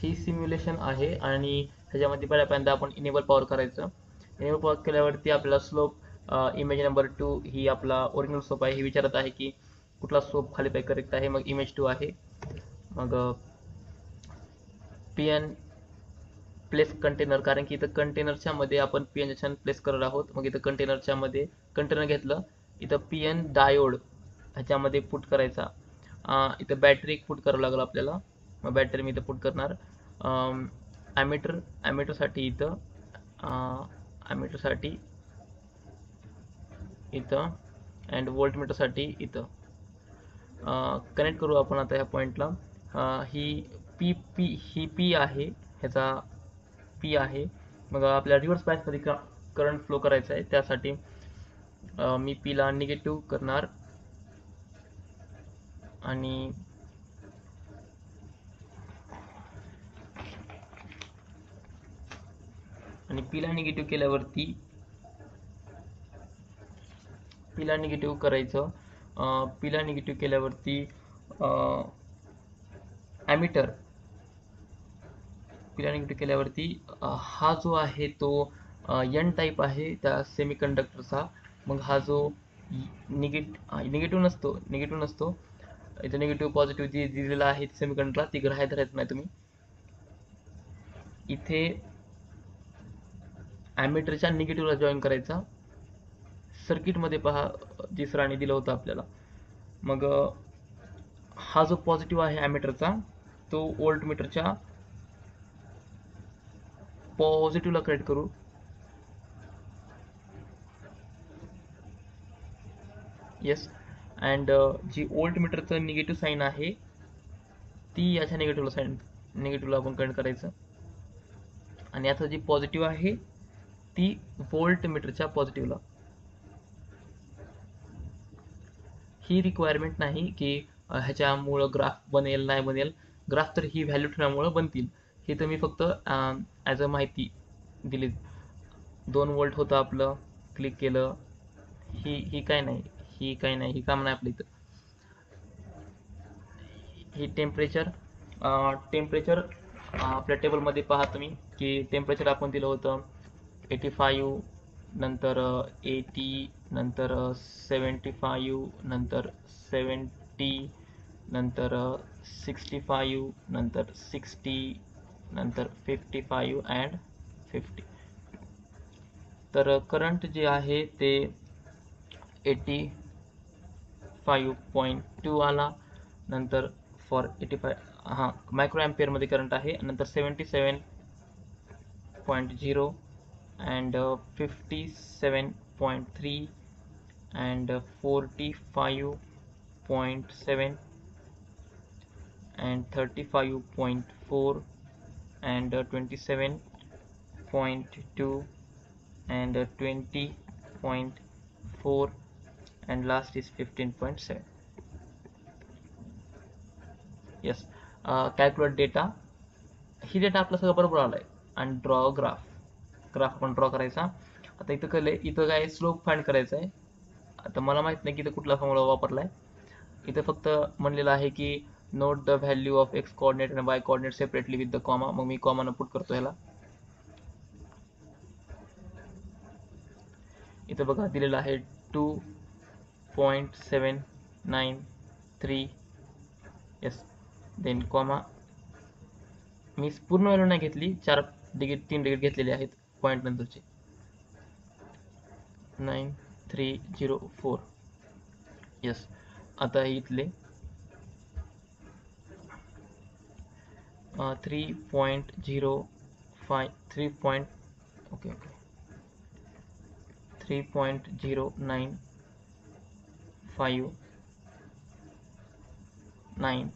ही simulation आहे आणि ह्याच्यामध्ये पहिल्यांदा आपण इनेबल पॉवर करायचं. इनेबल पॉवर केल्यावरती आपल्याला स्लोप इमेज नंबर 2 ही आपला ओरिजिनल स्लोप आहे, ही विचारत आहे की कुठला स्लोप खाली पाहिजे करेक्ट आहे. मग इमेज 2 आहे. मग पीएन प्लेस कंटेनर, कारण की इथं कंटेनरच्या मध्ये आपण पीएन जंक्शन प्लेस करत आहोत. मग इथं कंटेनरच्या मध्ये कंटेनर घेतलं, इथं पीएन डायोड ह्याच्यामध्ये पुट करायचा. इथं बॅटरी एक पुट करावं लागेल आपल्याला. मग बॅटरी मी इथं पुट करणार. ॲमीटरसाठी इथं ॲमीटरसाठी इथं अँड व्होल्टमीटरसाठी इथं कनेक्ट करू आपण आता ह्या पॉईंटला. ही ही पी आहे, ह्याचा पी आहे. मग आपल्याला रिव्हर्स बायसमध्ये करंट फ्लो करायचा आहे, त्यासाठी मी पीला निगेटिव्ह करणार आणि पीला निगेटिव्ह केल्यावरती पीला निगेटिव्ह करायचं. पीला निगेटिव्ह केल्यावरती ॲमीटर पीला निगेटिव्ह केल्यावरती हा जो आहे तो एन टाईप आहे त्या सेमीकंडक्टरचा. मग हा जो निगेटिव्ह नसतो इथं निगेटिव्ह पॉझिटिव्ह जी दिलेला आहे सेमीकंडक्टरला, ती ग्राह्य धरायचं नाही तुम्ही. इथे ॲमीटरच्या निगेटिव्हला जॉईन करायचा. सर्किटमध्ये पहा तिसराने दिलं होतं आपल्याला. मग हा जो पॉझिटिव्ह आहे ॲमीटरचा, तो व्होल्टमीटरच्या पॉझिटिव्हला कनेक्ट करू. येस. अँड जी व्होल्टमीटरचं निगेटिव्ह साईन आहे ती याच्या निगेटिव्हला आपण कनेक्ट करायचं. आणि आता जी पॉझिटिव्ह आहे ती व्होल्टमीटरच्या पॉझिटिव्हला. ही रिक्वायरमेंट नाही की ह्याच्यामुळं ग्राफ बनेल नाही बनेल. ग्राफ तर ही व्हॅल्यू ठेवण्यामुळं बनतील. हे तर मी फक्त ॲज अ माहिती दिली. 2 व्होल्ट होतं आपलं, क्लिक केलं. ही काय नाही, ही काम नाही आपल्या इथं. ही टेम्परेचर आपल्या टेबलमध्ये पहा तुम्ही की टेम्परेचर आपण दिलं होतं 85, नंतर 80, नंतर 75, नंतर 70, नंतर 65, नंतर 60, नंतर 55 अँड 50. तर करंट जे आहे ते 85.2 आला. नंतर फॉर 85 मायक्रो ॲम्पियरमध्ये करंट आहे. नंतर 77.0 and 57.3 and 45.7 and 35.4 and 27.2 and 20.4 and last is 15.7. yes. Calculate data. He data आपला सगळं बरोबर आलाय. आणि ड्रॉ ग्राफ आपण ड्रॉ करायचा. आता इथं काय स्लोप फाइंड करायचा आहे. आता मला माहित नाही की इथं कुठला फॉर्म्युला वापरलाय. इथं फक्त म्हणलेलं आहे की note the value of X coordinate आणि Y coordinate separately with the comma. मग मी कॉमानं पुट करतो ह्याला. इथं बघा दिलेलं आहे 2.793. येस. Then comma. मी पूर्ण व्हॅल्यू नाही घेतली, 3 डिजिट घेतलेले आहेत पॉईंट नंतरचे. 9304. येस. आता इथले 3.05 ओके 3.0959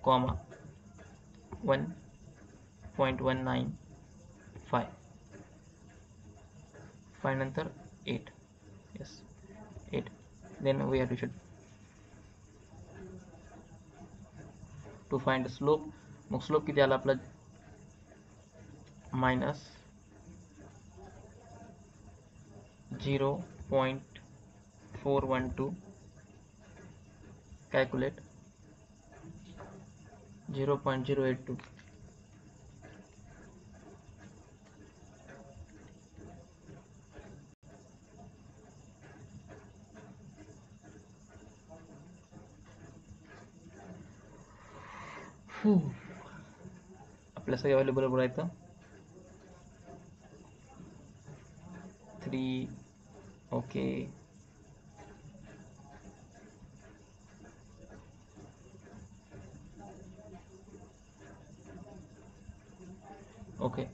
कॉमा 1.195 5 नंतर 8. yes 8. then we have to find slope. मग स्लोप किती आला आपला -0.412. कॅल्क्युलेट. 0.082. आपल्यासाठी अवेलेबल बघायचं 3. ओके. ओके.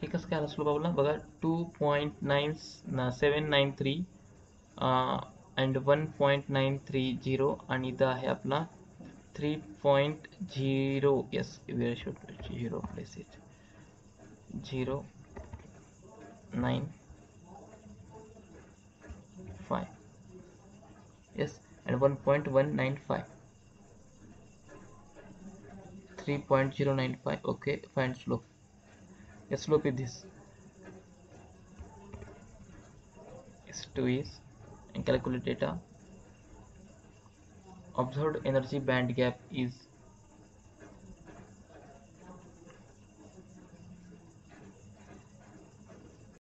हे कसं काय आलं स्लोप आपला बघा 2.9793 अँड 1.930 आणि इथं आहे आपला 3.0. यस, वेळ should 0 place it 0.95. yes, and 1.195. 3.095. okay, find slope. Yes, slope is this. S2 is, and calculate data. Observed energy band gap is